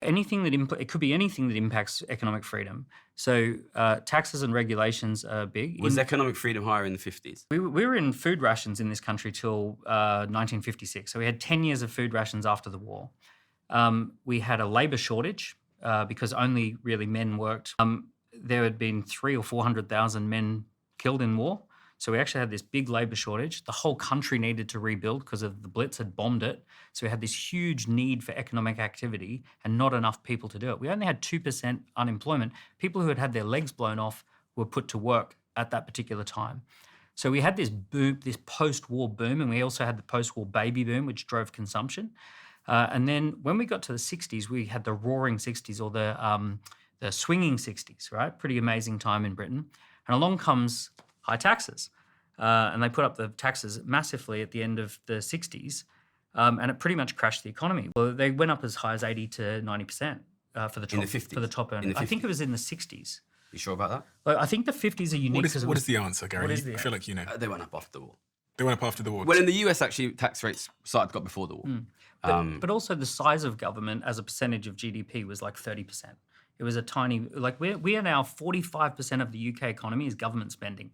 Anything that it could be anything that impacts economic freedom. So taxes and regulations are big. Was economic freedom higher in the 50s? We were in food rations in this country till 1956. So we had 10 years of food rations after the war. We had a labour shortage because only really men worked. There had been 300,000 or 400,000 men killed in war. So we actually had this big labour shortage. The whole country needed to rebuild because of the Blitz had bombed it. So we had this huge need for economic activity and not enough people to do it. We only had 2% unemployment. People who had had their legs blown off were put to work at that particular time. So we had this boom, this post-war boom, and we also had the post-war baby boom, which drove consumption. And then when we got to the 60s, we had the roaring 60s or the swinging 60s, right? Pretty amazing time in Britain. And along comes high taxes. And they put up the taxes massively at the end of the 60s, and it pretty much crashed the economy. Well, they went up as high as 80 to 90% for the top earners. I think it was in the 60s. You sure about that? Well, I think the 50s are unique. What is the answer, Gary? What is the I feel like you know. They went up after the war. They went up after the war. Well, in the US, actually, tax rates got before the war. But also the size of government as a percentage of GDP was like 30%. It was a tiny, like we are now 45% of the UK economy is government spending.